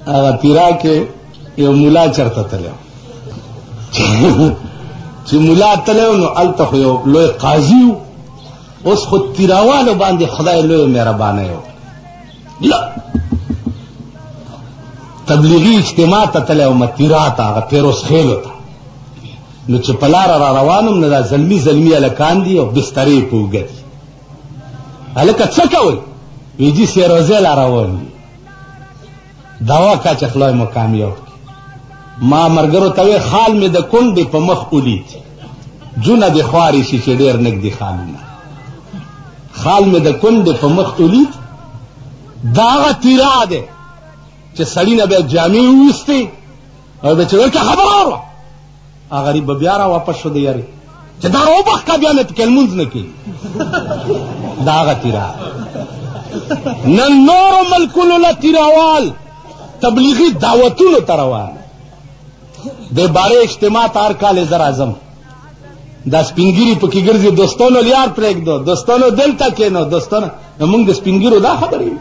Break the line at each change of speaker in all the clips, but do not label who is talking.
هغه تیرا کې یو مولا چرته تلو چې مولا تلو نو الته خو یو لوی قاضي و اوس خو تیراوالو باندې خدای لوی مهربانه یو لا تبلیغی اجتماع ته تلو متیرا ته هغه پیروز خیلو ته نو چې پلار را روانم نه دا زلمی الکان دي او بسترې پوګي الکه څه کوي ویجی سیروزه لا روان دوا کا چخلای مو کامیاب ما مرګرو ته خال می د کندې په مخ اولید جونه د خواري شي چې ډیر نک دي خالونه خال می د کندې په مخ اولید داغه تیرا ده چې سړی نه به جامې وستي او د چوکه خبر اورو هغه ری بیا را واپس شو دی یاري چې دا روبخ کا بیا نه کلمونز نه کی داغه تیرا نن نور ملکونو لا تیراوال تبلیغی دعوتونو تروان د بارے اجتماع تار کال زر اعظم دا سپینګری پکې ګرځي دوستانو لیار پرېګ دو دوستانو دلته کېنو دوستانو موږ د سپینګرو دا خبرې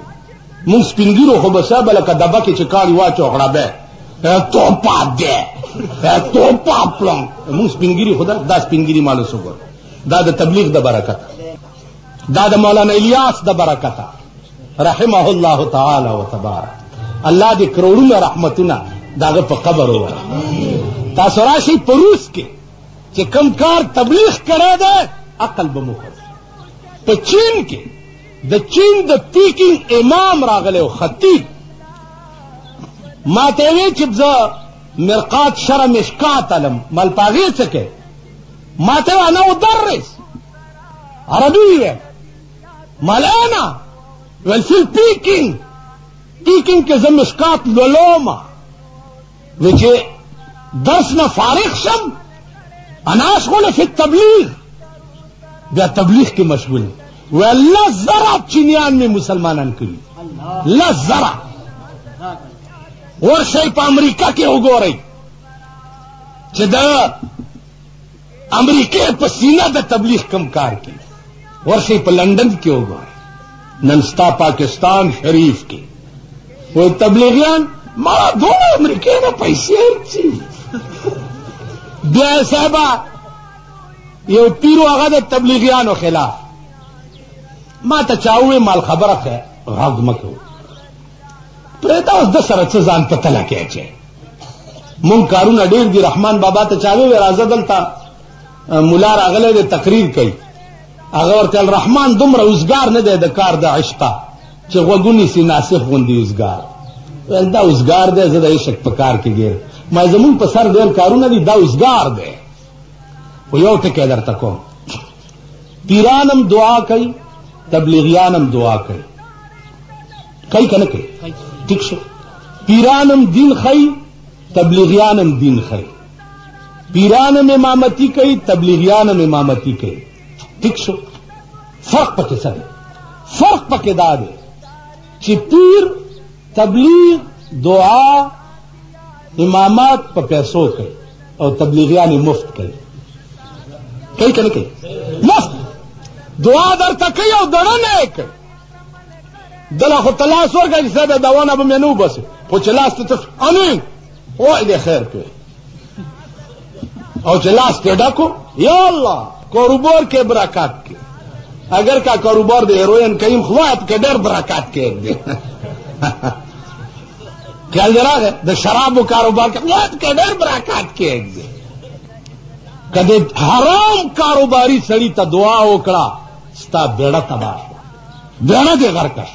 موږ سپینګرو خو بسا بل کا دبا کې چکاړي واچو غړا به تو پاده تو پاپلم موږ سپینګری خدا دا سپینګری مالو سوګر دا د تبلیغ د برکت دا د مولانا الیاس د برکت رحمه الله تعالی وتبارک الله دې کروڑونو رحمتونه داغه په قبر و تاسو راشي پروس کې چې کم کار تبلیغ کړه ده عقل به مخ په چین کې د چین د پیکینګ امام راغله او خطیب ما ته وی چې ځا مرقات شرم مشکات علم مال پاغي څه کې ما ته انا ادرس عربي مالانا والفي پیکینګ کې زم مشکات لولوما وچه درس نہ فارغ شم اناس غول فی التبلیغ بیا تبلیغ کی مشغول و اللہ ذرا چینیان میں مسلمانان کری اللہ ذرا اور شئی پا امریکہ کے اگو رہی چه دا امریکہ پا سینہ دا تبلیغ کم کار کی اور شئی پا لندن کے اگو رہی ننستا پاکستان شریف کی وہ تبلیغیان مارا دونوں امریکہ میں پیسے ارچی بیا صاحبہ یہ پیرو آغا دے تبلیغیانو خلاف ما تا چاہوئے مال خبرت ہے غاز مکو پریتا اس 10 سرچ زان پتلا کیا چاہے من کارون اڈیر دی رحمان بابا تا چاہوئے وی رازہ دلتا ملار آغلے دے تقریر کئی آغا ورطل رحمان دم را ازگار ندے دے کار دا عشقا چه غوگونی سی ناسخ غندی ازگار دا ازگار دے زدہ عشق پکار کی گیر ما زمون په سر ډیر کارونه دي دا اوسګار دی خو یو ټکی درته کوم پیرانم دعا کوي تبلیغیانم دعا کوي کنه کوي ٹھیک شو پیرانم دین خی تبلیغیانم دین خی پیرانم امامتی کوي تبلیغیانم امامتی کوي ٹھیک شو فرق پکې څه دی فرق پکې دا دی چې پیر تبلیغ دعا امامات پا پیسو کئی اور تبلیغیانی مفت کئی کہ نہیں کئی مفت دعا در تکی اور درنے کئی دلا خود تلاس ورگا جسے بے دوانا بمینو بس خود چلاس تتف امین او ایدے خیر کوئی اور چلاس تیڈا کو یا اللہ کاروبار کے برکات کے اگر کا کاروبار دے ہیروئن کئیم خواہت کے دیر برکات کے ایک دے خیال دے رہا ہے دا شراب و کاروبار کے ډېر برکات کے ایک دے کدے حرام کاروباری سڑی تا دعا وکړه ستا بیڑا تباہ بیڑا دے غرقش